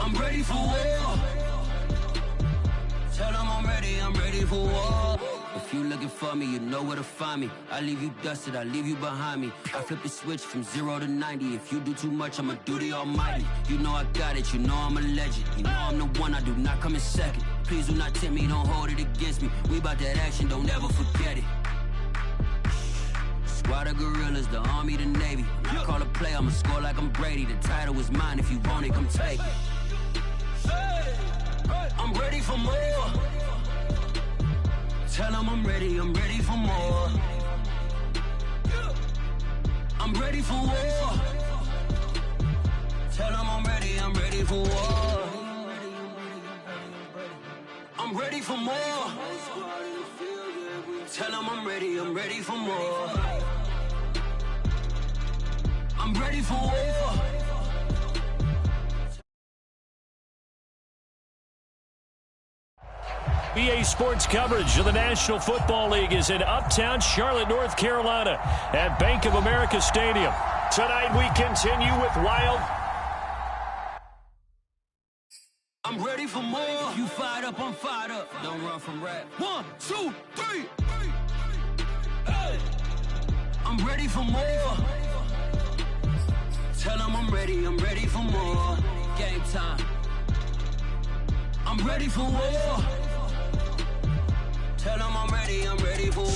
I'm ready for war. Tell them I'm ready for war. If you looking for me, you know where to find me. I leave you dusted, I leave you behind me. I flip the switch from 0 to 90. If you do too much, I'ma do the almighty. You know I got it, you know I'm a legend. You know I'm the one, I do not come in second. Please do not tempt me, don't hold it against me. We bout that action, don't ever forget it. Squad of gorillas, the army, the navy. When I call a play, I'ma score like I'm Brady. The title is mine, if you want it, come take it. I'm ready for more. Tell them I'm ready for more. I'm ready for war. Tell them I'm ready for war. I'm ready for more. Tell them I'm ready for more. I'm ready for war. BA Sports coverage of the National Football League is in Uptown Charlotte, North Carolina at Bank of America Stadium. Tonight we continue with Wild. I'm ready for more. You fired up, I'm fired up. Don't run from rap. 1, 2, 3. Hey. I'm ready for more. Tell them I'm ready for more. Game time. I'm ready for war. Tell them I'm ready for war.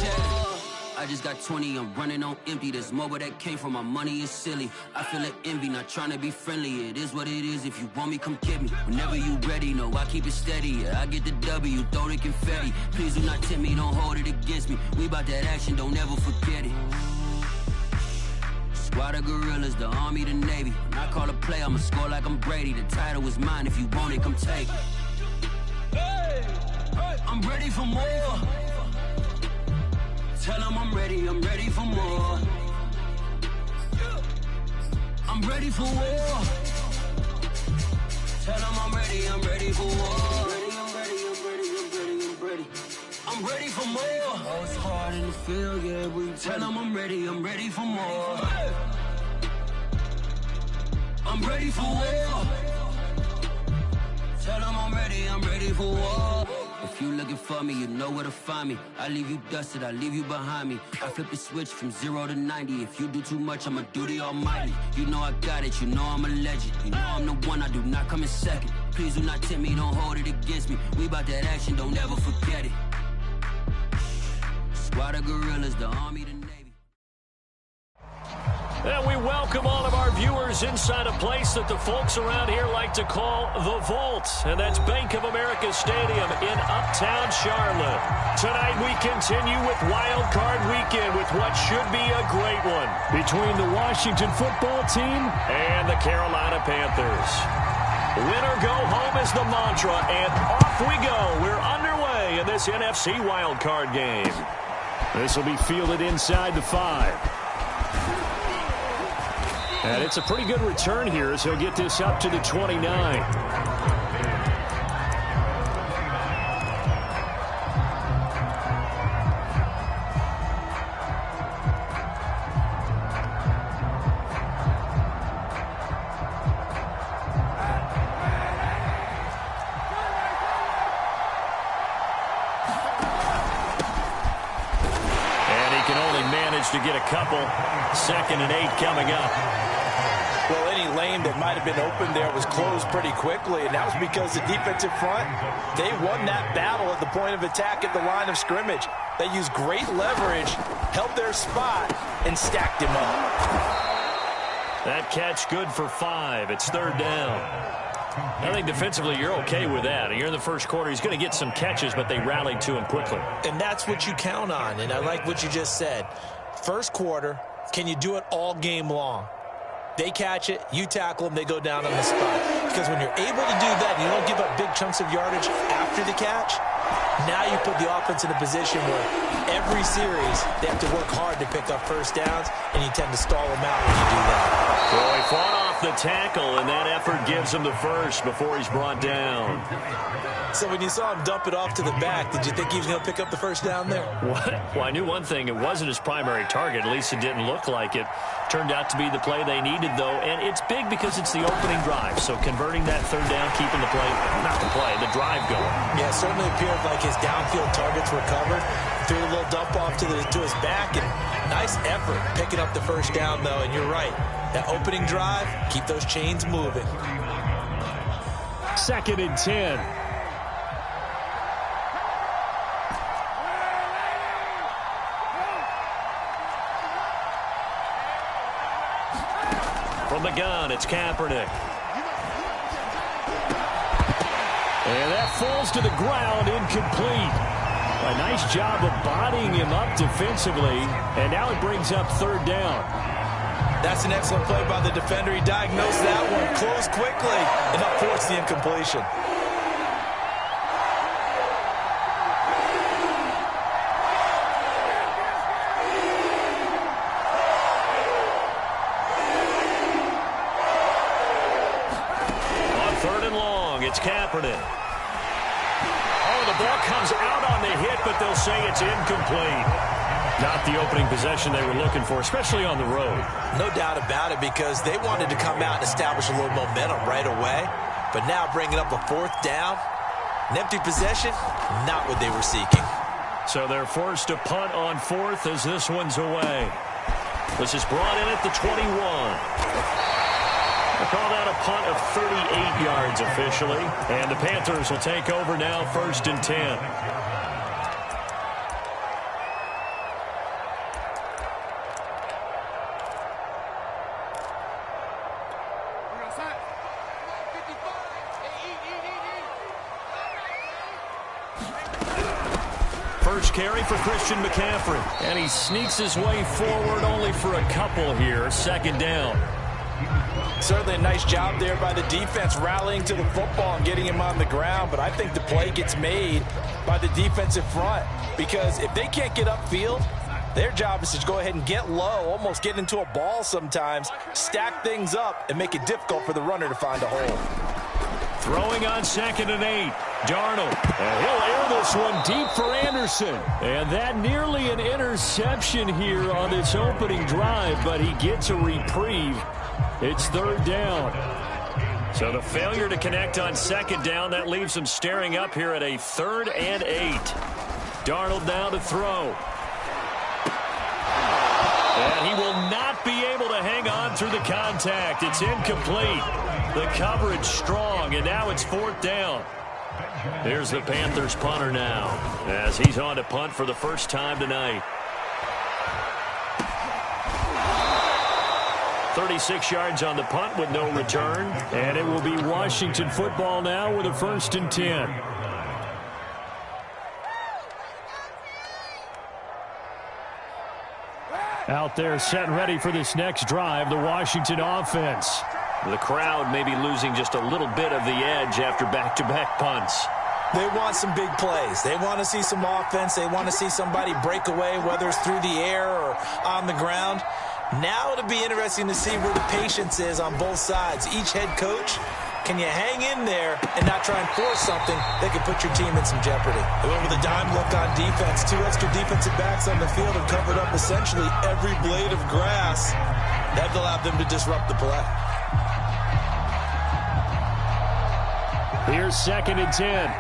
I just got 20, I'm running on empty. There's more where that came from, my money is silly. I feel like envy, not trying to be friendly. It is what it is, if you want me, come get me. Whenever you ready, no, I keep it steady. Yeah, I get the W, throw the confetti. Please do not tempt me, don't hold it against me. We bout that action, don't ever forget it. Squad of gorillas, the army, the navy. When I call a play, I'ma score like I'm Brady. The title is mine, if you want it, come take it. I'm ready for more. Tell them I'm ready for more. I'm ready for war. Tell them I'm ready for war. I'm ready for more. Oh, it's hard in the field, yeah. We tell them I'm ready for more. I'm ready for war. Tell them I'm ready for war. If you looking for me, you know where to find me. I leave you dusted, I leave you behind me. I flip the switch from 0 to 90. If you do too much, I'ma do the almighty. You know I got it, you know I'm a legend. You know I'm the one, I do not come in second. Please do not tempt me, don't hold it against me. We bout that action, don't ever forget it. Squad of gorillas, the army, the navy. And we welcome all of our viewers inside a place that the folks around here like to call the Vault. And that's Bank of America Stadium in Uptown Charlotte. Tonight we continue with Wild Card Weekend with what should be a great one between the Washington football team and the Carolina Panthers. Win or go home is the mantra, and off we go. We're underway in this NFC Wild Card game. This will be fielded inside the 5. And it's a pretty good return here as he'll get this up to the 29. And he can only manage to get a couple. 2nd and 8 coming up. Well, any lane that might have been open there was closed pretty quickly, and that was because the defensive front, they won that battle at the point of attack at the line of scrimmage. They used great leverage, held their spot, and stacked him up. That catch good for 5. It's 3rd down. I think defensively you're okay with that. You're in the first quarter. He's going to get some catches, but they rallied to him quickly. And that's what you count on, and I like what you just said. First quarter, can you do it all game long? They catch it, you tackle them, they go down on the spot. Because when you're able to do that and you don't give up big chunks of yardage after the catch, Now you put the offense in a position where every series they have to work hard to pick up first downs, and you tend to stall them out when you do that. Well, he fought off the tackle, and that effort gives him the first before he's brought down. So when you saw him dump it off to the back, did you think he was going to pick up the first down there? What? Well, I knew one thing. It wasn't his primary target. At least it didn't look like it. Turned out to be the play they needed, though, and it's big because it's the opening drive. So converting that third down, keeping the play, not the play, the drive going. Yeah, it certainly appeared like his downfield targets were covered. Threw a little dump off to his back, and nice effort picking up the first down, though. And you're right. That opening drive, keep those chains moving. 2nd and 10. From the gun, it's Kaepernick. And that falls to the ground, incomplete. A nice job of bodying him up defensively, and now it brings up third down. That's an excellent play by the defender. He diagnosed that one, closed quickly, and not forced the incompletion. It's Kaepernick. Oh, the ball comes out on the hit, but they'll say it's incomplete. Not the opening possession they were looking for, especially on the road. No doubt about it, because they wanted to come out and establish a little momentum right away. But now bringing up a fourth down, an empty possession, not what they were seeking. So they're forced to punt on fourth as this one's away. This is brought in at the 21. They call that a punt of 38 yards officially. And the Panthers will take over now, 1st and 10. First carry for Christian McCaffrey. And he sneaks his way forward only for a couple here. 2nd down. Certainly a nice job there by the defense rallying to the football and getting him on the ground. But I think the play gets made by the defensive front, because if they can't get upfield, their job is to go ahead and get low, almost get into a ball sometimes, stack things up, and make it difficult for the runner to find a hole. Throwing on 2nd and 8. Darnold. And he'll air this one deep for Anderson. And that nearly an interception here on this opening drive, but he gets a reprieve. It's 3rd down. So the failure to connect on 2nd down, that leaves him staring up here at a 3rd and 8. Darnold now to throw. And he will not be able to hang on through the contact. It's incomplete. The coverage strong, and now it's 4th down. Here's the Panthers punter now, as he's on to punt for the first time tonight. 36 yards on the punt with no return. And it will be Washington football now with a 1st and 10. Out there set and ready for this next drive, the Washington offense. The crowd may be losing just a little bit of the edge after back-to-back punts. They want some big plays. They want to see some offense. They want to see somebody break away, whether it's through the air or on the ground. Now it'll be interesting to see where the patience is on both sides. Each head coach, can you hang in there and not try and force something that could put your team in some jeopardy? They went with a dime look on defense. 2 extra defensive backs on the field and covered up essentially every blade of grass. That allowed them to disrupt the play. Here's 2nd and 10.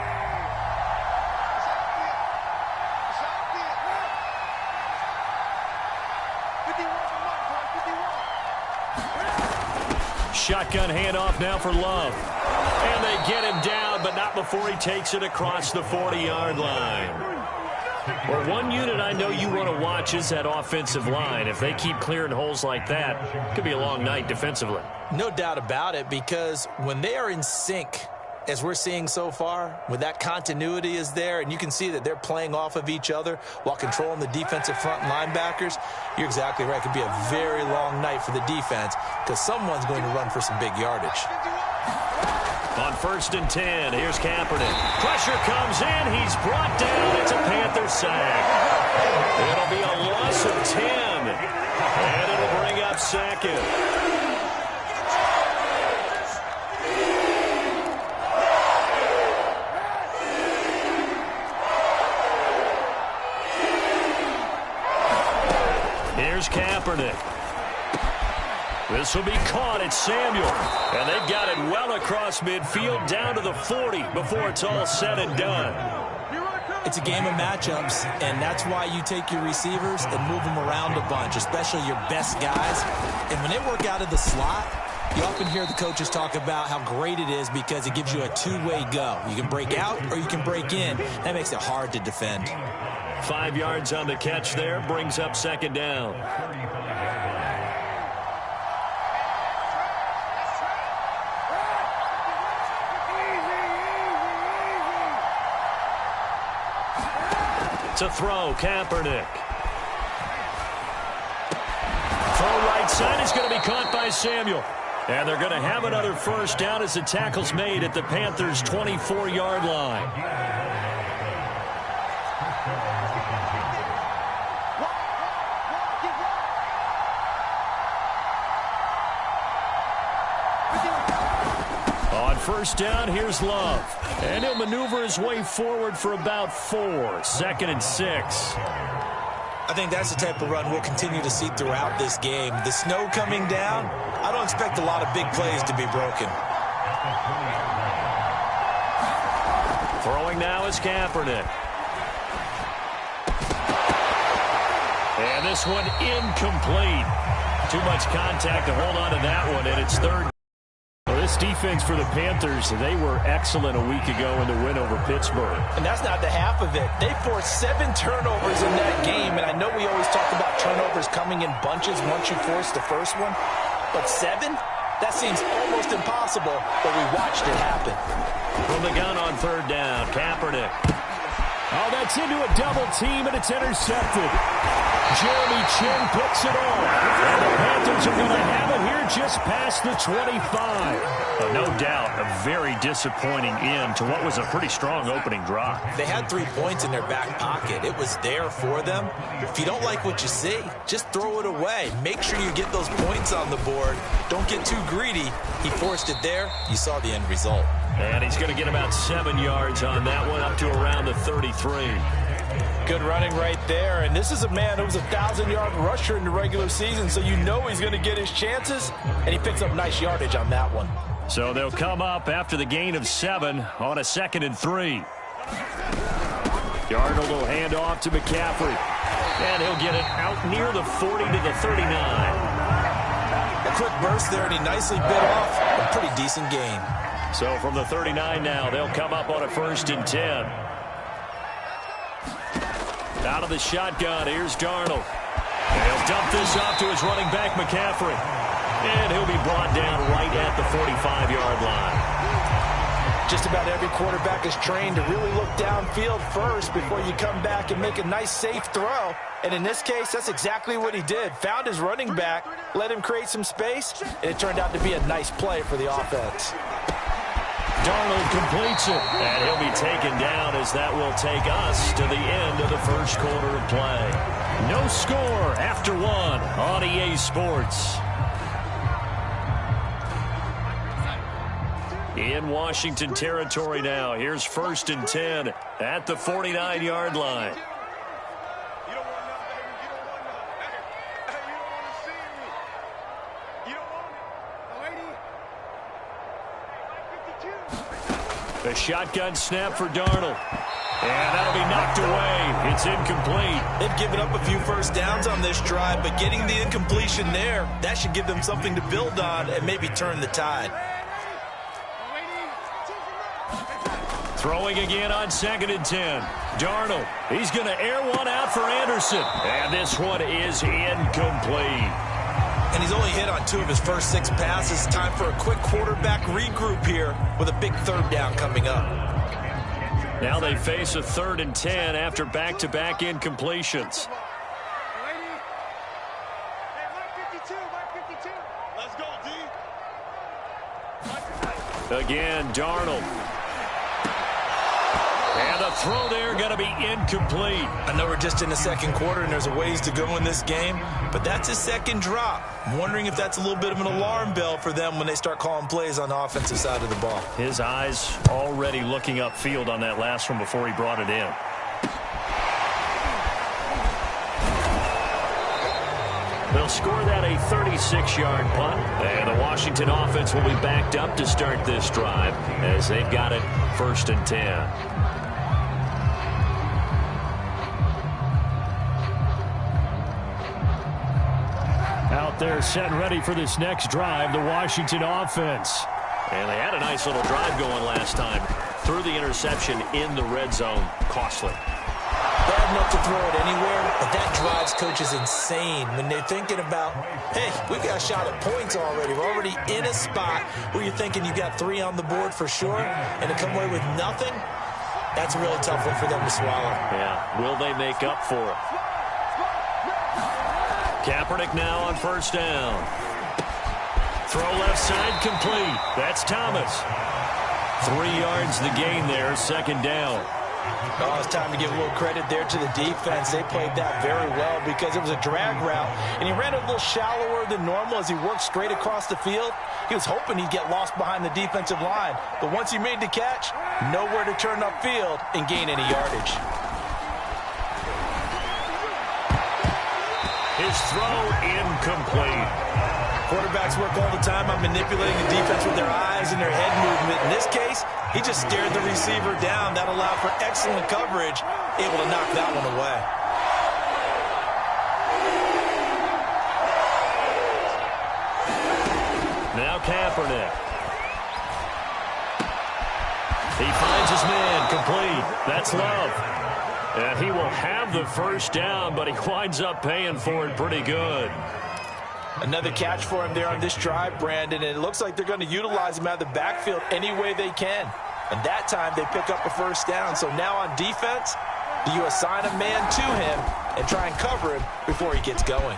Shotgun handoff now for Love. And they get him down, but not before he takes it across the 40-yard line. Well, one unit I know you want to watch is that offensive line. If they keep clearing holes like that, it could be a long night defensively. No doubt about it, because when they are in sync, as we're seeing so far, when that continuity is there, and you can see that they're playing off of each other while controlling the defensive front linebackers, you're exactly right. It could be a very long night for the defense because someone's going to run for some big yardage. On 1st and 10, here's Kaepernick. Pressure comes in. He's brought down. It's a Panther sack. It'll be a loss of 10. And it'll bring up second. Here's Kaepernick. This will be caught at Samuel. And they've got it well across midfield down to the 40 before it's all said and done. It's a game of matchups, and that's why you take your receivers and move them around a bunch, especially your best guys. And when they work out of the slot, you often hear the coaches talk about how great it is because it gives you a two-way go. You can break out or you can break in. That makes it hard to defend. 5 yards on the catch there, brings up second down. To throw, Kaepernick. Throw right side is going to be caught by Samuel. And they're going to have another first down as the tackle's made at the Panthers' 24-yard line. On first down, here's Love. And he'll maneuver his way forward for about 4. 2nd and 6. I think that's the type of run we'll continue to see throughout this game. The snow coming down, I don't expect a lot of big plays to be broken. Throwing now is Kaepernick. And this one incomplete. Too much contact to hold on to that one, and it's 3rd. This defense for the Panthers, they were excellent a week ago in the win over Pittsburgh. And that's not the half of it. They forced 7 turnovers in that game, and I know we always talk about turnovers coming in bunches once you force the first one, but 7? That seems almost impossible, but we watched it happen. From the gun on 3rd down, Kaepernick. Oh, that's into a double team, and it's intercepted. Jeremy Chin picks it off. And the Panthers are going to have it here just past the 25. No doubt a very disappointing end to what was a pretty strong opening drive. They had 3 points in their back pocket. It was there for them. If you don't like what you see, just throw it away. Make sure you get those points on the board. Don't get too greedy. He forced it there. You saw the end result. And he's going to get about 7 yards on that one, up to around the 33. Good running right there. And this is a man who was a 1,000-yard rusher in the regular season, so you know he's going to get his chances, and he picks up nice yardage on that one. So they'll come up after the gain of 7 on a 2nd and 3. Darnold will hand off to McCaffrey. And he'll get it out near the 40 to the 39. A quick burst there, and he nicely bit off a pretty decent gain. So from the 39 now, they'll come up on a 1st and 10. Out of the shotgun, here's Darnold. He'll dump this off to his running back, McCaffrey. And he'll be brought down right at the 45-yard line. Just about every quarterback is trained to really look downfield first before you come back and make a nice, safe throw. And in this case, that's exactly what he did. Found his running back, let him create some space, and it turned out to be a nice play for the offense. Darnold completes it, and he'll be taken down as that will take us to the end of the first quarter of play. No score after 1 on EA Sports. In Washington territory now, here's 1st and 10 at the 49-yard line. The shotgun snap for Darnold. And that'll be knocked away. It's incomplete. They've given up a few first downs on this drive, but getting the incompletion there, that should give them something to build on and maybe turn the tide. Throwing again on 2nd and 10. Darnold, he's going to air one out for Anderson. And this one is incomplete. And he's only hit on 2 of his first 6 passes. Time for a quick quarterback regroup here with a big 3rd down coming up. Now they face a 3rd and 10 after back-to-back incompletions. Again, Darnold. And the throw there going to be incomplete. I know we're just in the second quarter and there's a ways to go in this game, but that's his second drop. I'm wondering if that's a little bit of an alarm bell for them when they start calling plays on the offensive side of the ball. His eyes already looking upfield on that last one before he brought it in. They'll score that a 36-yard punt, and the Washington offense will be backed up to start this drive as they've got it 1st and 10. Out there set and ready for this next drive, the Washington offense. And they had a nice little drive going last time. Threw the interception in the red zone. Costly. Bad enough to throw it anywhere, but that drives coaches insane when they're thinking about, hey, we got a shot at points already. We're already in a spot where you're thinking you got 3 on the board for sure, and to come away with nothing, that's a really tough one for them to swallow. Yeah, will they make up for it? Kaepernick now on 1st down. Throw left side complete. That's Thomas. 3 yards the gain there, 2nd down. Oh, it's time to give a little credit there to the defense. They played that very well because it was a drag route, and he ran a little shallower than normal as he worked straight across the field. He was hoping he'd get lost behind the defensive line, but once he made the catch, nowhere to turn upfield and gain any yardage. His throw incomplete. Quarterbacks work all the time on manipulating the defense with their eyes and their head movement. In this case, he just stared the receiver down. That allowed for excellent coverage, able to knock that one away. Now Kaepernick. He finds his man, complete. That's Love. And he will have the 1st down, but he winds up paying for it pretty good. Another catch for him there on this drive, Brandon, and it looks like they're going to utilize him out of the backfield any way they can. And that time they pick up a 1st down. So now on defense, do you assign a man to him and try and cover him before he gets going?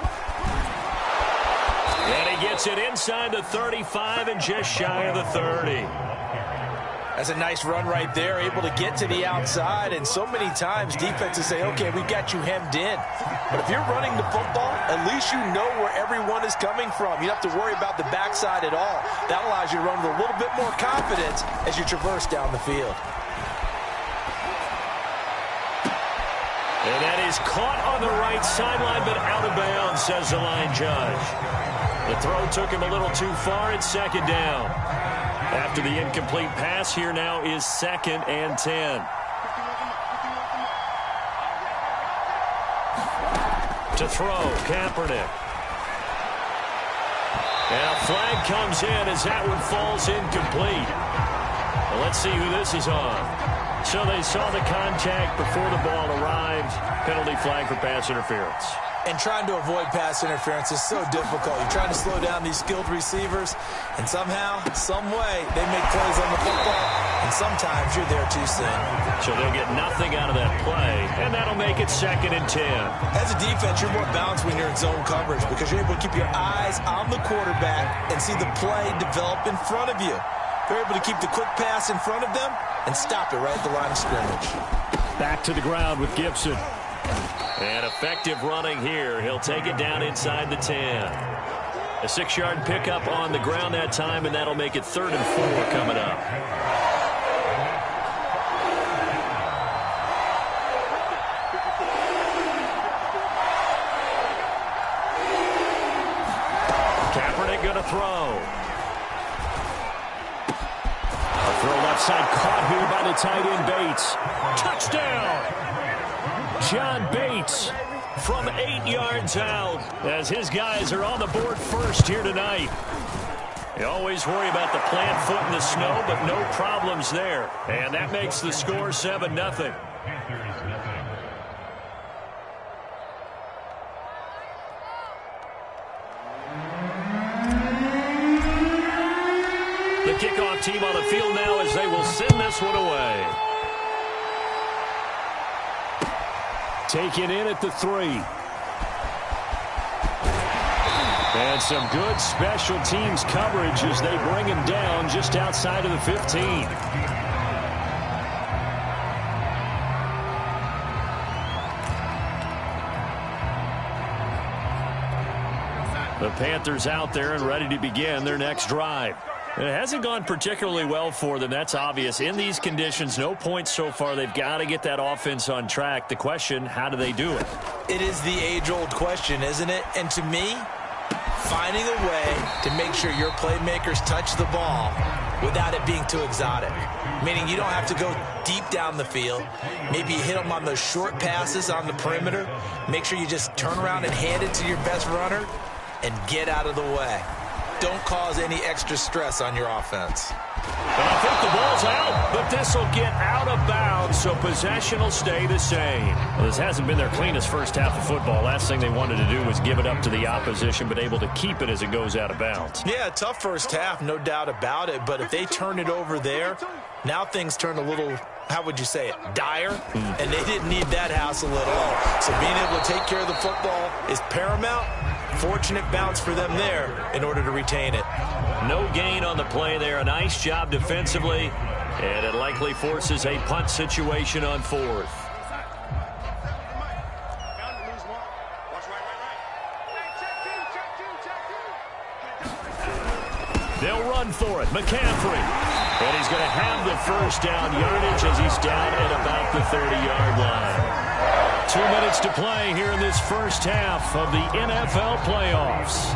And he gets it inside the 35 and just shy of the 30. That's a nice run right there, able to get to the outside. And so many times defenses say, okay, we've got you hemmed in. But if you're running the football, at least you know where everyone is coming from. You don't have to worry about the backside at all. That allows you to run with a little bit more confidence as you traverse down the field. And that is caught on the right sideline, but out of bounds, says the line judge. The throw took him a little too far. It's 2nd down. After the incomplete pass, here now is 2nd and 10. To throw, Kaepernick. And a flag comes in as that one falls incomplete. Well, let's see who this is on. So they saw the contact before the ball arrived. Penalty flag for pass interference. And trying to avoid pass interference is so difficult. You're trying to slow down these skilled receivers, and somehow, some way, they make plays on the football, and sometimes you're there too soon. So they'll get nothing out of that play, and that'll make it 2nd and 10. As a defense, you're more balanced when you're in zone coverage because you're able to keep your eyes on the quarterback and see the play develop in front of you. They're able to keep the quick pass in front of them and stop it right at the line of scrimmage. Back to the ground with Gibson. And effective running here. He'll take it down inside the 10. A 6-yard pickup on the ground that time, and that'll make it 3rd and 4 coming up. Kaepernick going to throw. A throw left side caught here by the tight end Bates. Touchdown! John Bates from 8 yards out as his guys are on the board first here tonight. You always worry about the plant foot in the snow, but no problems there. And that makes the score 7-0. The kickoff team on the field now as they will send this one away. Taken in at the 3. And some good special teams coverage as they bring him down just outside of the 15. The Panthers out there and ready to begin their next drive. It hasn't gone particularly well for them. That's obvious. In these conditions, no points so far. They've got to get that offense on track. The question, how do they do it? It is the age-old question, isn't it? And to me, finding a way to make sure your playmakers touch the ball without it being too exotic. Meaning you don't have to go deep down the field. Maybe you hit them on those short passes on the perimeter. Make sure you just turn around and hand it to your best runner and get out of the way. Don't cause any extra stress on your offense. And I think the ball's out, but this will get out of bounds, so possession will stay the same. Well, this hasn't been their cleanest first half of football. Last thing they wanted to do was give it up to the opposition, but able to keep it as it goes out of bounds. Yeah, tough first half, no doubt about it, but if they turn it over there, now things turn a little, how would you say it, dire, and they didn't need that hassle at all. So being able to take care of the football is paramount. Fortunate bounce for them there in order to retain it. No gain on the play there. A nice job defensively, and it likely forces a punt situation on fourth. They'll run for it. McCaffrey. And he's going to have the first down yardage as he's down at about the 30-yard line. 2 minutes to play here in this first half of the NFL playoffs.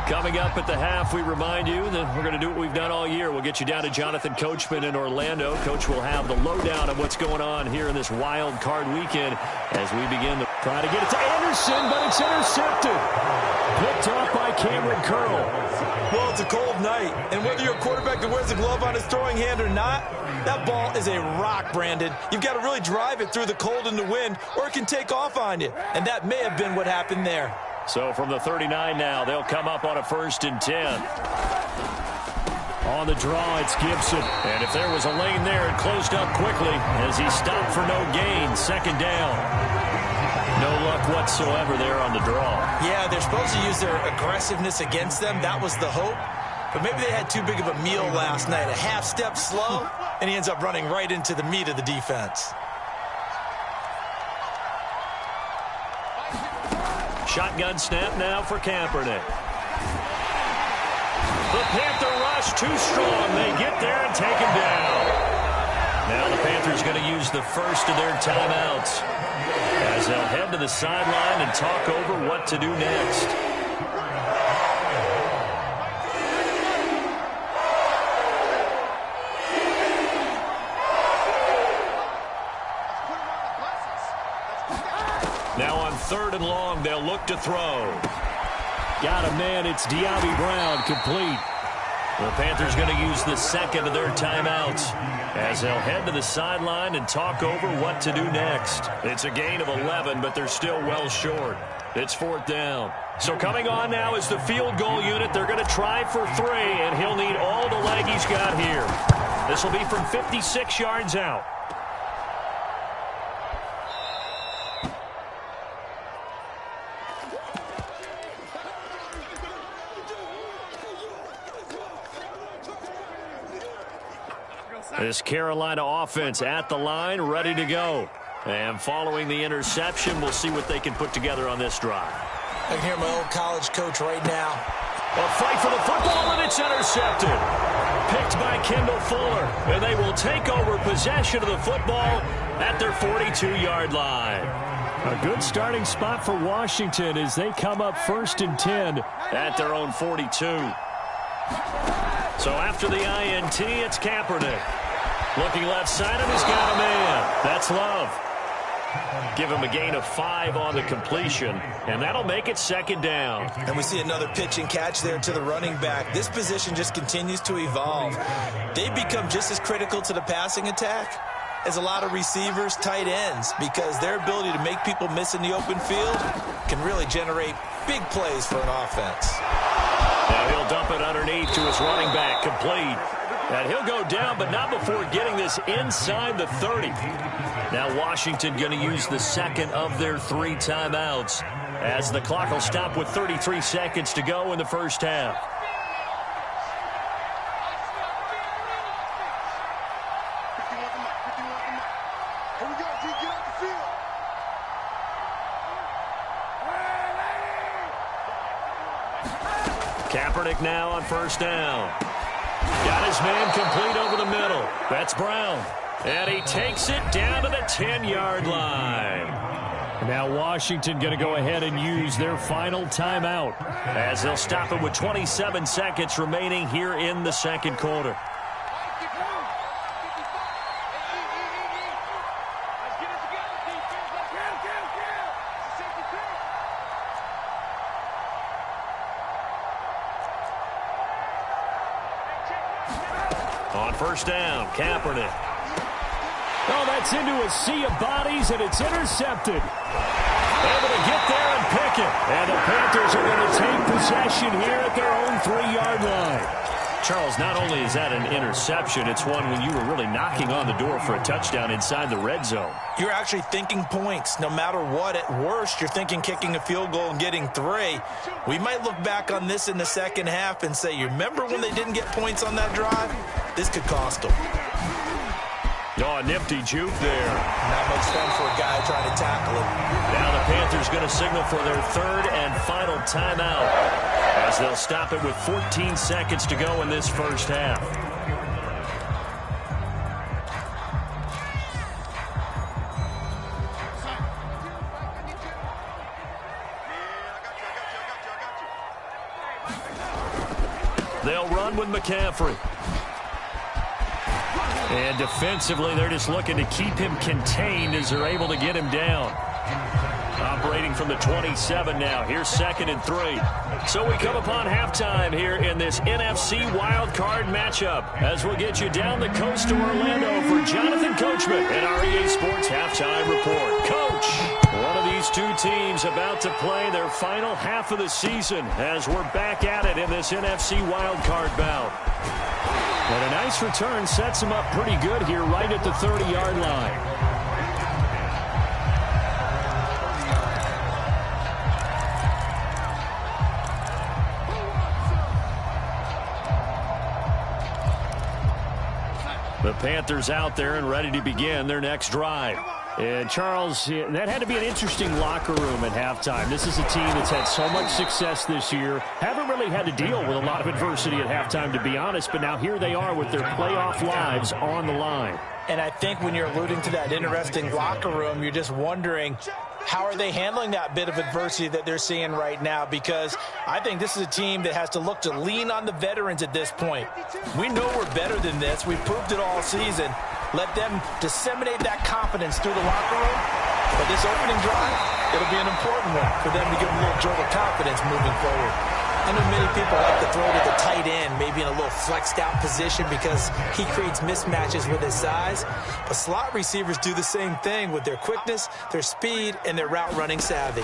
Coming up at the half, we remind you that we're going to do what we've done all year. We'll get you down to Jonathan Coachman in Orlando. Coach will have the lowdown of what's going on here in this wild card weekend as we begin to try to get it to Anderson, but it's intercepted. Picked off by Cameron Curl. Well, it's a cold night, and whether you're a quarterback that wears a glove on his throwing hand or not, that ball is a rock, Brandon. You've got to really drive it through the cold and the wind, or it can take off on you, and that may have been what happened there. So from the 39 now, they'll come up on a 1st and 10. On the draw, it's Gibson. And if there was a lane there, it closed up quickly as he stopped for no gain. 2nd down. No luck whatsoever there on the draw. Yeah, they're supposed to use their aggressiveness against them. That was the hope. But maybe they had too big of a meal last night. A half step slow, and he ends up running right into the meat of the defense. Shotgun snap now for Kaepernick. The Panther rush too strong. They get there and take him down. Now the Panthers going to use the first of their timeouts as they'll head to the sideline and talk over what to do next. Now on 3rd and long, they'll look to throw. Got a man, it's De'Ami Brown, complete. The Panthers going to use the second of their timeouts as they'll head to the sideline and talk over what to do next. It's a gain of 11, but they're still well short. It's 4th down. So coming on now is the field goal unit. They're going to try for 3, and he'll need all the leg he's got here. This will be from 56 yards out. This Carolina offense at the line, ready to go. And following the interception, we'll see what they can put together on this drive. I can hear my old college coach right now. A fight for the football, and it's intercepted. Picked by Kendall Fuller, and they will take over possession of the football at their 42-yard line. A good starting spot for Washington as they come up 1st and 10 at their own 42. So after the INT, it's Kaepernick. Looking left side, and he's got a man. That's Love. Give him a gain of 5 on the completion, and that'll make it 2nd down. And we see another pitch and catch there to the running back. This position just continues to evolve. They've become just as critical to the passing attack as a lot of receivers, tight ends, because their ability to make people miss in the open field can really generate big plays for an offense. Now he'll dump it underneath to his running back, complete. And he'll go down, but not before getting this inside the 30. Now Washington going to use the second of their 3 timeouts as the clock will stop with 33 seconds to go in the first half. Kaepernick now on first down. Got his man complete over the middle. That's Brown. And he takes it down to the 10-yard line. Now Washington going to go ahead and use their final timeout as they'll stop it with 27 seconds remaining here in the second quarter. On first down, Kaepernick. Oh, that's into a sea of bodies, and it's intercepted. Able to get there and pick it. And the Panthers are going to take possession here at their own 3-yard line. Charles, not only is that an interception, it's one when you were really knocking on the door for a touchdown inside the red zone. You're actually thinking points. No matter what, at worst, you're thinking kicking a field goal and getting 3. We might look back on this in the second half and say, you remember when they didn't get points on that drive? This could cost them. Oh, a nifty juke there. Not much fun for a guy trying to tackle it. Now the Panthers going to signal for their third and final timeout as they'll stop it with 14 seconds to go in this first half. They'll run with McCaffrey. And defensively, they're just looking to keep him contained as they're able to get him down. Operating from the 27 now. Here's 2nd and 3. So we come upon halftime here in this NFC wildcard matchup as we'll get you down the coast to Orlando for Jonathan Coachman at our EA Sports Halftime Report. Coach, one of these two teams about to play their final half of the season as we're back at it in this NFC wildcard bout. And a nice return sets him up pretty good here right at the 30-yard line. The Panthers out there and ready to begin their next drive. And Charles, that had to be an interesting locker room at halftime. This is a team that's had so much success this year. Haven't really had to deal with a lot of adversity at halftime, to be honest. But now here they are with their playoff lives on the line. And I think when you're alluding to that interesting locker room, you're just wondering, how are they handling that bit of adversity that they're seeing right now? Because I think this is a team that has to look to lean on the veterans at this point. We know we're better than this. We've proved it all season. Let them disseminate that confidence through the locker room. But this opening drive, it'll be an important one for them to give them a little jolt of confidence moving forward. I know many people like to throw to the tight end, maybe in a little flexed out position because he creates mismatches with his size. But slot receivers do the same thing with their quickness, their speed, and their route running savvy.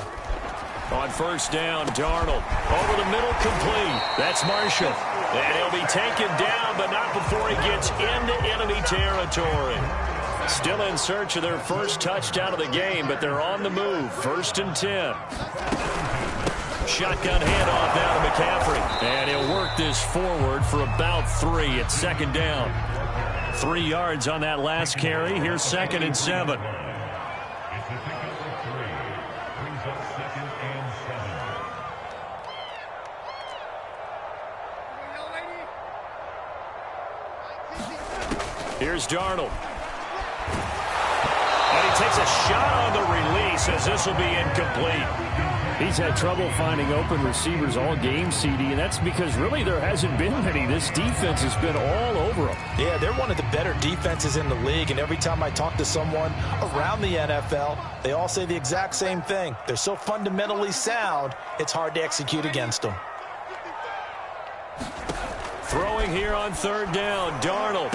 On first down, Darnold. Over the middle, complete. That's Marshall. And he'll be taken down, but not before he gets into enemy territory. Still in search of their first touchdown of the game, but they're on the move. 1st and 10. Shotgun handoff now to McCaffrey. And he'll work this forward for about 3 at 2nd down. 3 yards on that last carry. Here's 2nd and 7. Here's Darnold. And he takes a shot on the release as this will be incomplete. He's had trouble finding open receivers all game, CD, and that's because really there hasn't been many. This defense has been all over them. Yeah, they're one of the better defenses in the league, and every time I talk to someone around the NFL, they all say the exact same thing. They're so fundamentally sound, it's hard to execute against them. Throwing here on 3rd down, Darnold.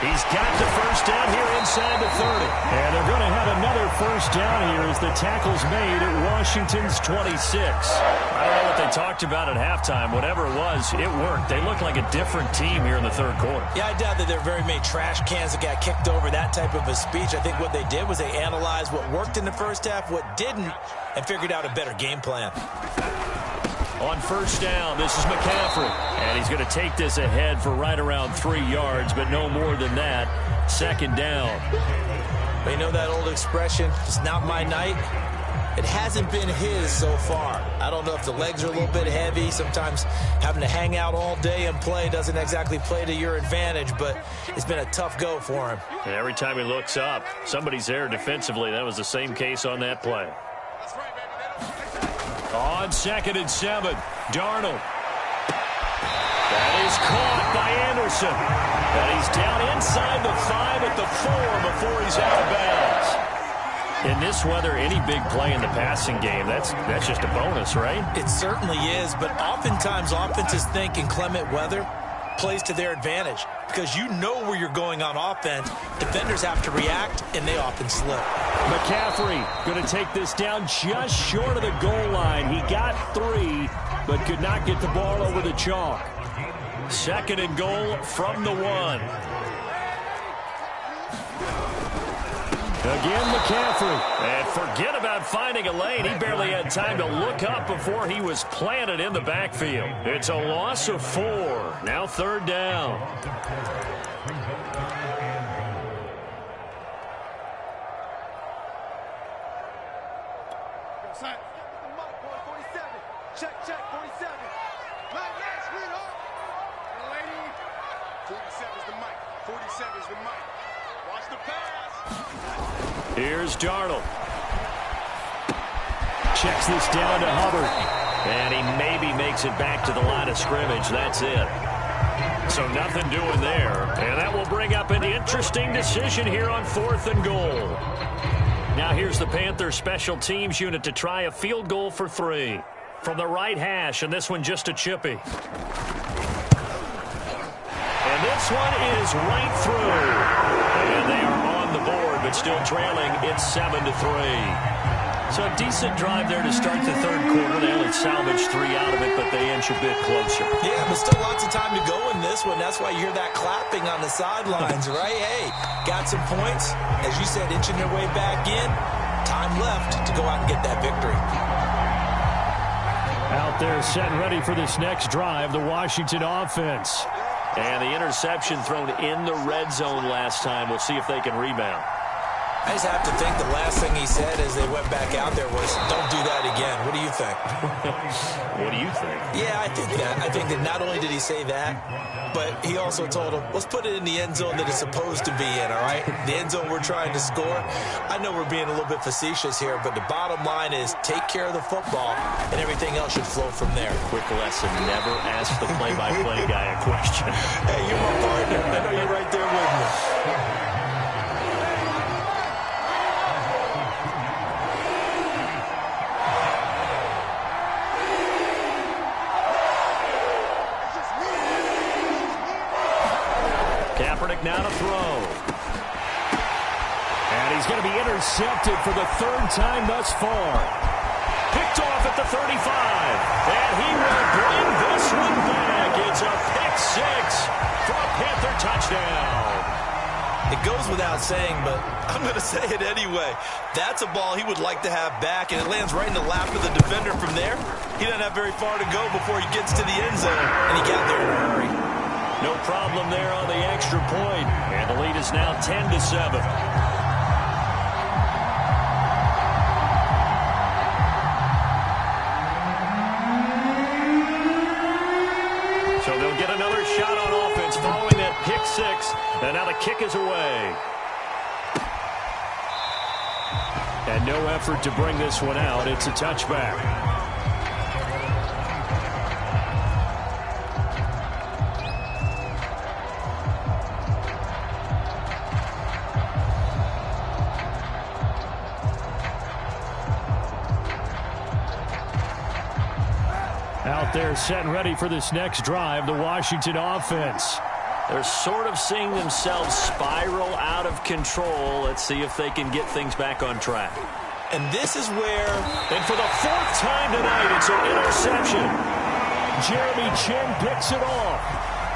He's got the first down here inside the 30. And they're going to have another first down here as the tackle's made at Washington's 26. I don't know what they talked about at halftime. Whatever it was, it worked. They looked like a different team here in the third quarter. Yeah, I doubt that there are very many trash cans that got kicked over, that type of a speech. I think what they did was they analyzed what worked in the first half, what didn't, and figured out a better game plan. On first down, this is McCaffrey. And he's going to take this ahead for right around 3 yards, but no more than that. Second down. You know that old expression, it's not my night? It hasn't been his so far. I don't know if the legs are a little bit heavy. Sometimes having to hang out all day and play doesn't exactly play to your advantage, but it's been a tough go for him. And every time he looks up, somebody's there defensively. That was the same case on that play. On 2nd and 7, Darnold. That is caught by Anderson. And he's down inside the 5 at the 4 before he's out of bounds. In this weather, any big play in the passing game, that's just a bonus, right? It certainly is, but oftentimes offenses think inclement weather plays to their advantage because you know where you're going on offense. Defenders have to react, and they often slip. McCaffrey going to take this down just short of the goal line. He got 3, but could not get the ball over the chalk. 2nd and goal from the 1. Again, McCaffrey. And forget about finding a lane. He barely had time to look up before he was planted in the backfield. It's a loss of 4. Now 3rd down. Check, 47. Right there, sweetheart. Lady, 47's the mic. 47's the mic. Watch the pass. Here's Darnold. Checks this down to Hubbard. And he maybe makes it back to the line of scrimmage. That's it. So nothing doing there. And that will bring up an interesting decision here on 4th and goal. Now here's the Panthers special teams unit to try a field goal for 3. From the right hash, and this one just a chippy. And this one is right through. And they are on the board, but still trailing. It's 7-3. So a decent drive there to start the third quarter. They only salvaged 3 out of it, but they inch a bit closer. Yeah, but still lots of time to go in this one. That's why you hear that clapping on the sidelines, right? Hey, got some points. As you said, inching their way back in. Time left to go out and get that victory. Out there set and ready for this next drive, the Washington offense. And the interception thrown in the red zone last time. We'll see if they can rebound. I just have to think the last thing he said as they went back out there was, don't do that again. What do you think? What do you think? Yeah, I think that. I think that not only did he say that, but he also told him, let's put it in the end zone that it's supposed to be in, all right? The end zone we're trying to score. I know we're being a little bit facetious here, but the bottom line is take care of the football, and everything else should flow from there. Quick lesson, never ask the play-by-play guy a question. Hey, you're my partner. I know you're right there with me. Now to throw. And he's going to be intercepted for the 3rd time thus far. Picked off at the 35. And he will bring this one back. It's a pick 6 for a Panther touchdown. It goes without saying, but I'm going to say it anyway. That's a ball he would like to have back, and it lands right in the lap of the defender from there. He doesn't have very far to go before he gets to the end zone, and he got there in a hurry. No problem there on the extra point. And the lead is now 10-7. So they'll get another shot on offense following that pick 6. And now the kick is away. And no effort to bring this one out. It's a touchback. Out there set and ready for this next drive, the Washington offense. They're sort of seeing themselves spiral out of control. Let's see if they can get things back on track. And this is where... And for the fourth time tonight, it's an interception. Jeremy Chin picks it off.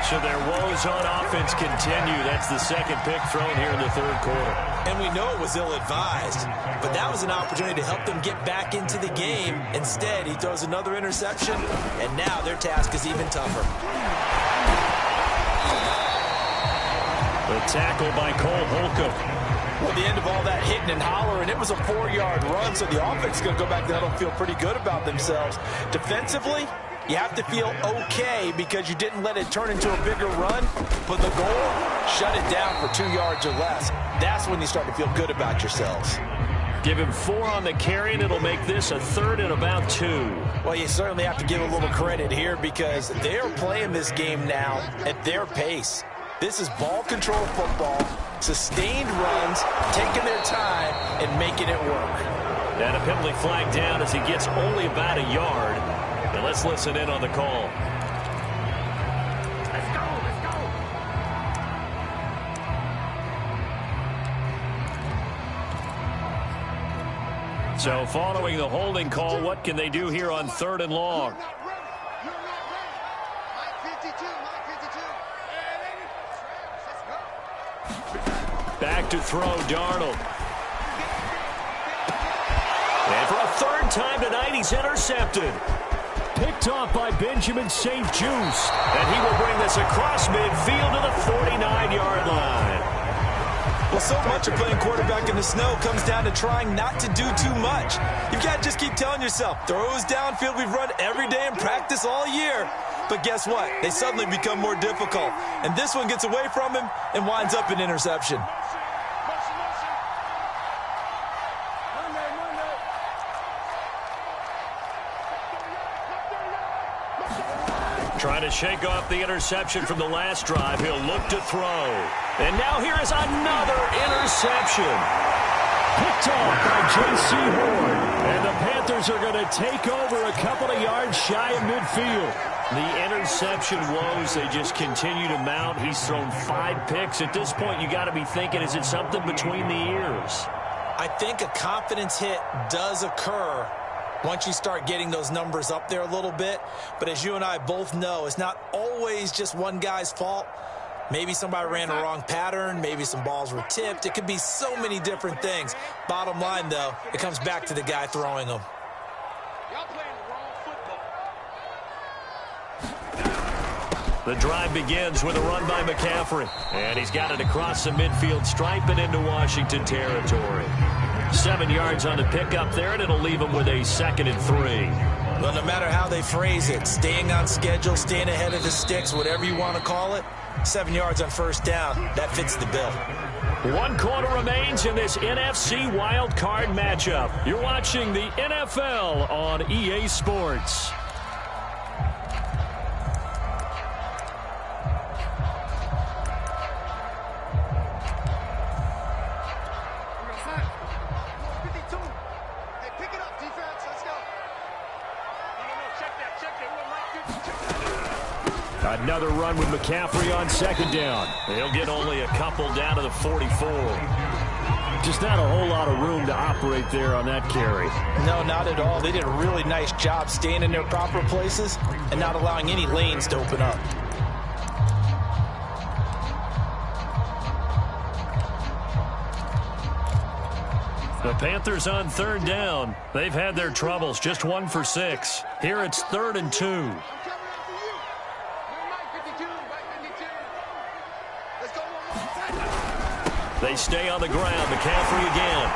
So their woes on offense continue. That's the second pick thrown here in the third quarter. And we know it was ill-advised, but that was an opportunity to help them get back into the game. Instead, he throws another interception, and now their task is even tougher. The tackle by Cole Holcomb. Well, the end of all that hitting and hollering, it was a 4-yard run, so the offense is going to go back there and feel pretty good about themselves. Defensively, you have to feel okay because you didn't let it turn into a bigger run, but the goal, shut it down for 2 yards or less. That's when you start to feel good about yourselves. Give him 4 on the carry, and it'll make this a third and about 2. Well, you certainly have to give a little credit here because they're playing this game now at their pace. This is ball control football, sustained runs, taking their time, and making it work. And a penalty flag down as he gets only about a yard. And let's listen in on the call. Let's go, let's go. So following the holding call, what can they do here on 3rd and long? You're not ready. Mike 52, Mike 52. Let's go. Back to throw, Darnold. And for a third time tonight, he's intercepted. Picked off by Benjamin St. Juste. And he will bring this across midfield to the 49-yard line. Well, so much of playing quarterback in the snow comes down to trying not to do too much. You've got to just keep telling yourself, throws downfield we've run every day in practice all year. But guess what? They suddenly become more difficult. And this one gets away from him and winds up an interception. Trying to shake off the interception from the last drive. He'll look to throw. And now here is another interception. Picked off by J.C. Horn. And the Panthers are going to take over a couple of yards shy of midfield. The interception woes, they just continue to mount. He's thrown 5 picks. At this point, you got to be thinking, is it something between the ears? I think a confidence hit does occur once you start getting those numbers up there a little bit. But as you and I both know, it's not always just one guy's fault. Maybe somebody ran the wrong pattern. Maybe some balls were tipped. It could be so many different things. Bottom line, though, it comes back to the guy throwing them. Y'all playing the wrong football. The drive begins with a run by McCaffrey. And he's got it across the midfield stripe and into Washington territory. 7 yards on the pickup there, and it'll leave him with a 2nd and 3. Well, no matter how they phrase it, staying on schedule, staying ahead of the sticks, whatever you want to call it, 7 yards on first down, that fits the bill. 1 quarter remains in this NFC wild card matchup. You're watching the NFL on EA Sports. Another run with McCaffrey on 2nd down. He'll get only a couple down to the 44. Just not a whole lot of room to operate there on that carry. No, not at all. They did a really nice job staying in their proper places and not allowing any lanes to open up. The Panthers on 3rd down. They've had their troubles, just 1 for 6. Here it's 3rd and 2. They stay on the ground. McCaffrey again.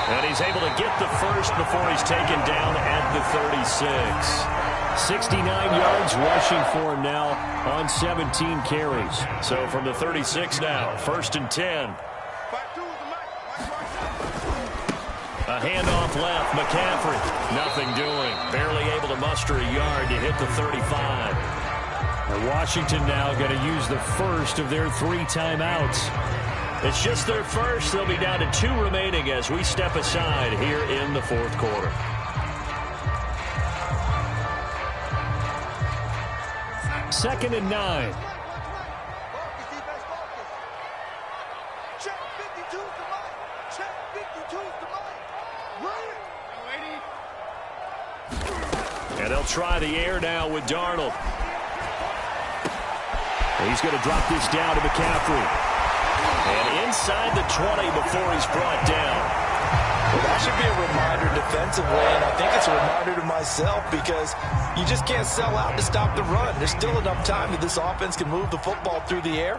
And he's able to get the first before he's taken down at the 36. 69 yards rushing for him now on 17 carries. So from the 36 now, 1st and 10. A handoff left. McCaffrey, nothing doing. Barely able to muster a yard to hit the 35. And Washington now going to use the first of their 3 timeouts. It's just their first. They'll be down to 2 remaining as we step aside here in the 4th quarter. Second and 9. They'll try the air now with Darnold. He's going to drop this down to McCaffrey. And inside the 20 before he's brought down. Well, that should be a reminder defensively, and I think it's a reminder to myself because you just can't sell out to stop the run. There's still enough time that this offense can move the football through the air,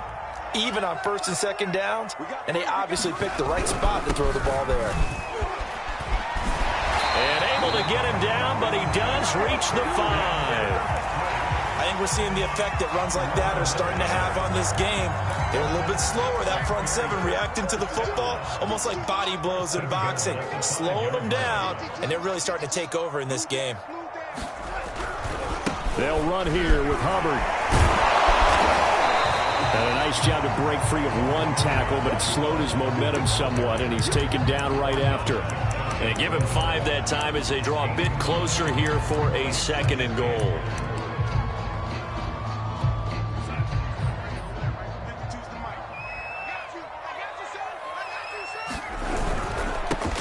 even on first and second downs, and they obviously picked the right spot to throw the ball there. And able to get him down, but he does reach the 5. I think we're seeing the effect that runs like that are starting to have on this game. They're a little bit slower, that front seven, reacting to the football, almost like body blows in boxing, slowing them down, and they're really starting to take over in this game. They'll run here with Hubbard. And a nice job to break free of one tackle, but it slowed his momentum somewhat, and he's taken down right after. And give him 5 that time as they draw a bit closer here for a 2nd and goal.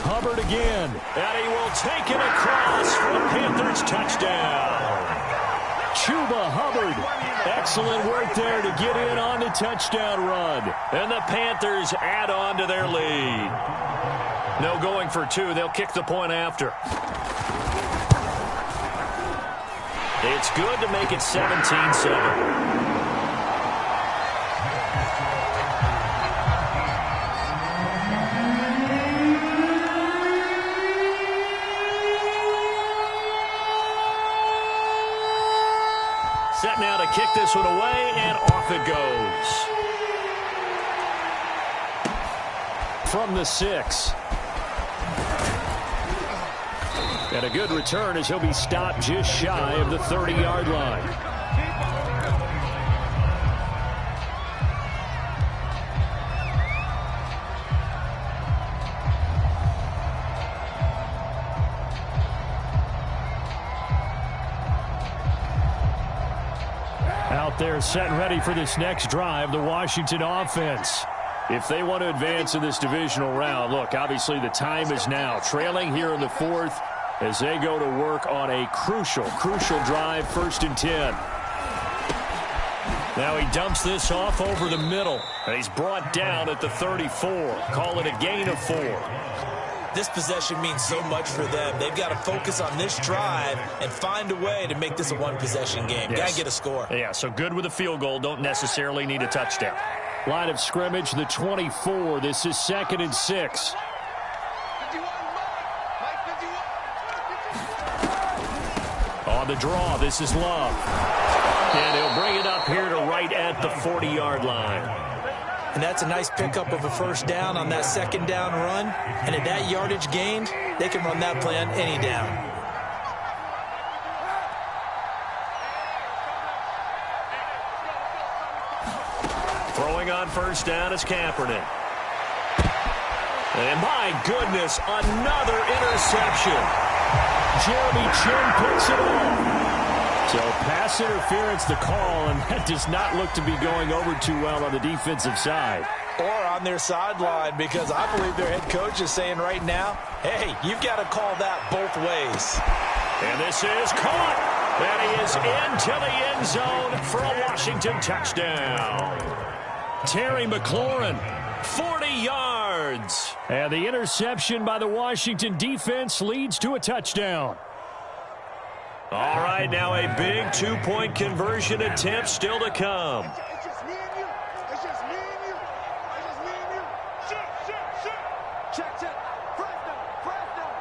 Hubbard again. And he will take it across for a Panthers touchdown. Chuba Hubbard. Excellent work there to get in on the touchdown run. And the Panthers add on to their lead. No going for 2. They'll kick the point after. It's good to make it 17-7. Set now to kick this one away, and off it goes. From the 6. And a good return as he'll be stopped just shy of the 30-yard line. Out there set and ready for this next drive, the Washington offense. If they want to advance in this divisional round, look, obviously the time is now. Trailing here in the 4th as they go to work on a crucial drive, 1st and 10. Now he dumps this off over the middle. And he's brought down at the 34. Call it a gain of 4. This possession means so much for them. They've got to focus on this drive and find a way to make this a one-possession game. Got to get a score. Yeah, so good with a field goal. Don't necessarily need a touchdown. Line of scrimmage, the 24. This is 2nd and 6. On the draw, this is Love. And he'll bring it up here to right at the 40-yard line. And that's a nice pickup of a 1st down on that 2nd down run. And at that yardage gained, they can run that play on any down. Throwing on 1st down is Kaepernick. And my goodness, another interception. Jeremy Chin picks it up. So pass interference the call, and that does not look to be going over too well on the defensive side. Or on their sideline, because I believe their head coach is saying right now, hey, you've got to call that both ways. And this is caught. And he is into the end zone for a Washington touchdown. Terry McLaurin, 40 yards. And the interception by the Washington defense leads to a touchdown. All right, now a big 2-point conversion attempt still to come. It's just me and you. It's just me and you. It's just me and you. Shoot. Check. Press down.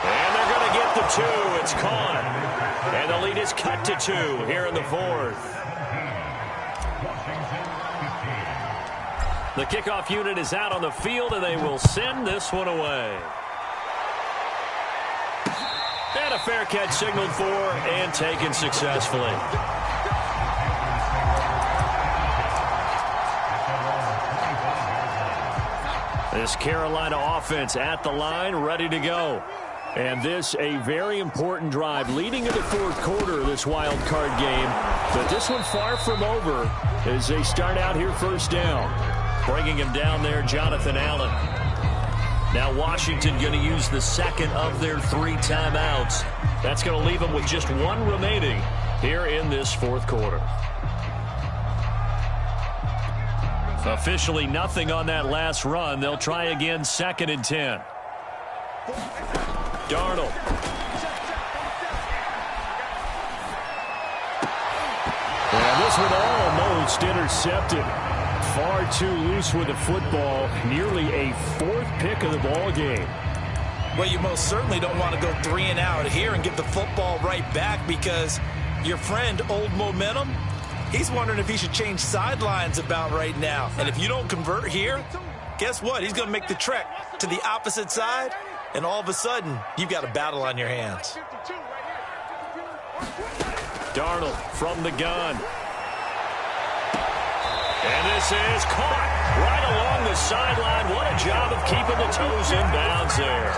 And they're going to get the 2. It's caught. And the lead is cut to 2 here in the 4th. The kickoff unit is out on the field, and they will send this one away. And a fair catch signaled for and taken successfully. This Carolina offense at the line, ready to go. And this a very important drive leading into the 4th quarter of this wild card game. But this one far from over as they start out here 1st down. Bringing him down there, Jonathan Allen. Now Washington going to use the second of their 3 timeouts. That's going to leave them with just 1 remaining here in this fourth quarter. Officially nothing on that last run. They'll try again, 2nd and 10. Darnold. And this one almost intercepted. Far too loose with the football. Nearly a 4th pick of the ball game. Well, you most certainly don't want to go 3 and out here and get the football right back, because your friend, Old Momentum, he's wondering if he should change sidelines about right now. And if you don't convert here, guess what? He's going to make the trek to the opposite side, and all of a sudden, you've got a battle on your hands. Darnold from the gun. And this is caught right along the sideline. What a job of keeping the toes in bounds there.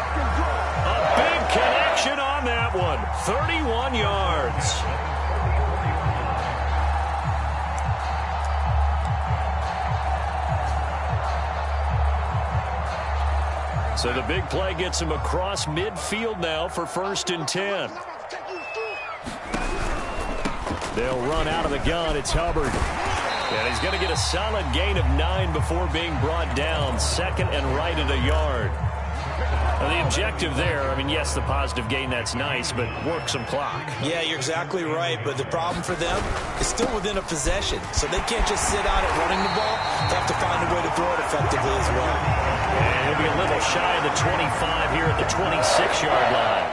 A big connection on that one. 31 yards. So the big play gets him across midfield now for 1st and 10. They'll run out of the gun. It's Hubbard. And he's going to get a solid gain of 9 before being brought down. 2nd and right at a yard. Now the objective there, I mean, yes, the positive gain, that's nice, but work some clock. Yeah, you're exactly right, but the problem for them is still within a possession. So they can't just sit out at running the ball. They have to find a way to throw it effectively as well. And he'll be a little shy of the 25 here at the 26-yard line.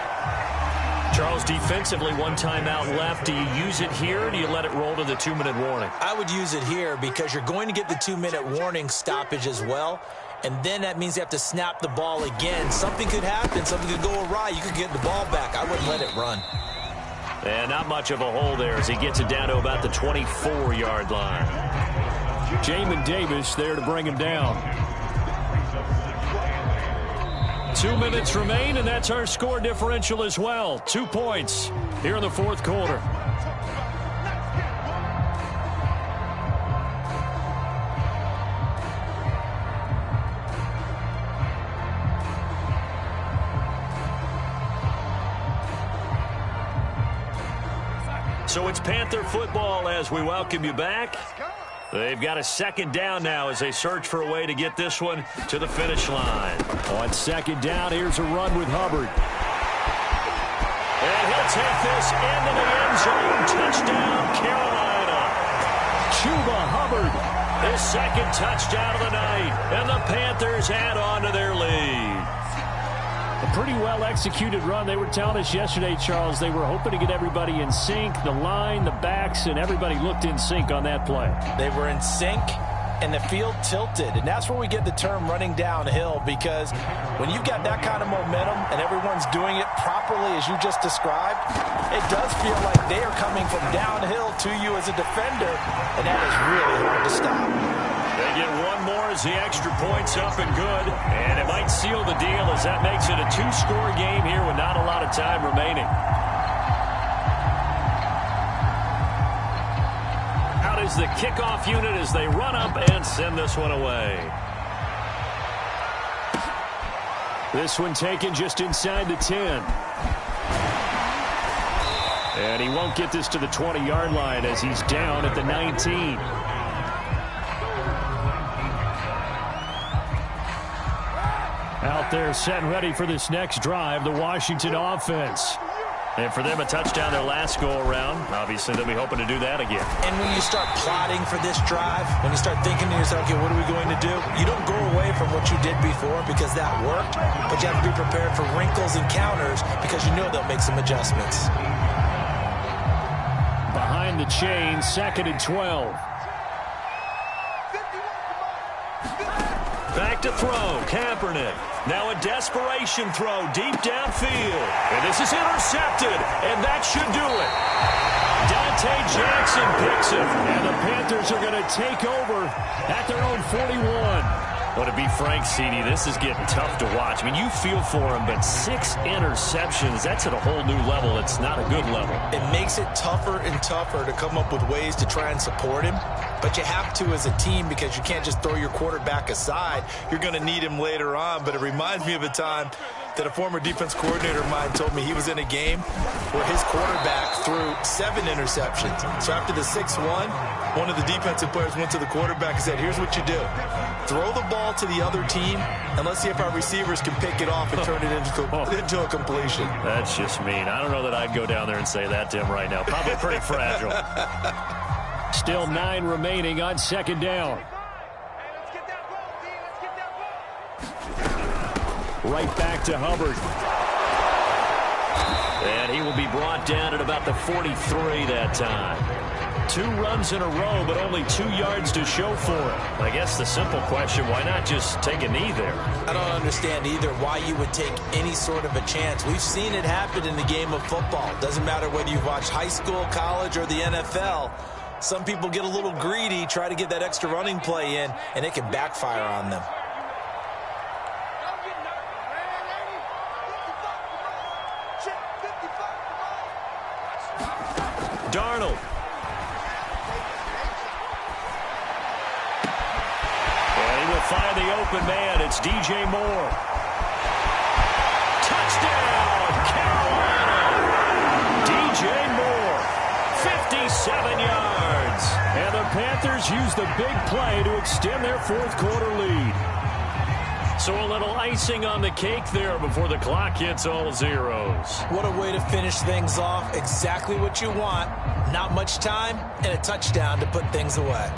Charles, defensively, 1 timeout left. Do you use it here, or do you let it roll to the 2-minute warning? I would use it here because you're going to get the 2-minute warning stoppage as well. And then that means you have to snap the ball again. Something could happen. Something could go awry. You could get the ball back. I wouldn't let it run. And not much of a hole there as he gets it down to about the 24-yard line. Jamin Davis there to bring him down. 2 minutes remain, and that's our score differential as well. 2 points here in the fourth quarter. So it's Panther football as we welcome you back. They've got a 2nd down now as they search for a way to get this one to the finish line. On 2nd down, here's a run with Hubbard. And he'll take this into the end zone. Touchdown, Carolina. Chuba Hubbard. His 2nd touchdown of the night. And the Panthers add on to their lead. A pretty well-executed run. They were telling us yesterday, Charles, they were hoping to get everybody in sync, the line, the backs, and everybody looked in sync on that play. They were in sync, and the field tilted. And that's where we get the term running downhill, because when you've got that kind of momentum and everyone's doing it properly as you just described, it does feel like they are coming from downhill to you as a defender, and that is really hard to stop. They get 1 more as the extra point's up and good. And it might seal the deal as that makes it a 2-score game here with not a lot of time remaining. Out is the kickoff unit as they run up and send this one away. This one taken just inside the 10. And he won't get this to the 20-yard line as he's down at the 19. Out there set and ready for this next drive, the Washington offense. And for them, a touchdown their last go-around. Obviously, they'll be hoping to do that again. And when you start plotting for this drive, when you start thinking to yourself, okay, what are we going to do? You don't go away from what you did before because that worked, but you have to be prepared for wrinkles and counters because you know they'll make some adjustments. Behind the chain, 2nd and 12. Back to throw, Kaepernick. Now a desperation throw deep downfield. And this is intercepted, and that should do it. Dante Jackson picks it. And the Panthers are going to take over at their own 41. Well, to be frank, CD, this is getting tough to watch. I mean, you feel for him, but 6 interceptions, that's at a whole new level. It's not a good level. It makes it tougher and tougher to come up with ways to try and support him. But you have to as a team because you can't just throw your quarterback aside. You're going to need him later on. But it reminds me of a time that a former defense coordinator of mine told me he was in a game where his quarterback threw 7 interceptions. So after the 6-1, one of the defensive players went to the quarterback and said, here's what you do. Throw the ball to the other team, and let's see if our receivers can pick it off and turn it into a completion. That's just mean. I don't know that I'd go down there and say that to him right now. Probably pretty fragile. Still 9 remaining on 2nd down. Right back to Hubbard. And he will be brought down at about the 43 that time. 2 runs in a row, but only 2 yards to show for it. I guess the simple question, why not just take a knee there? I don't understand either why you would take any sort of a chance. We've seen it happen in the game of football. Doesn't matter whether you've watched high school, college, or the NFL. Some people get a little greedy, try to get that extra running play in, and it can backfire on them. Darnold. And he will find the open man. It's DJ Moore. Touchdown, Carolina. DJ Moore, 57 yards. And the Panthers use the big play to extend their 4th quarter lead. So a little icing on the cake there before the clock hits all zeros. What a way to finish things off. Exactly what you want. Not much time and a touchdown to put things away.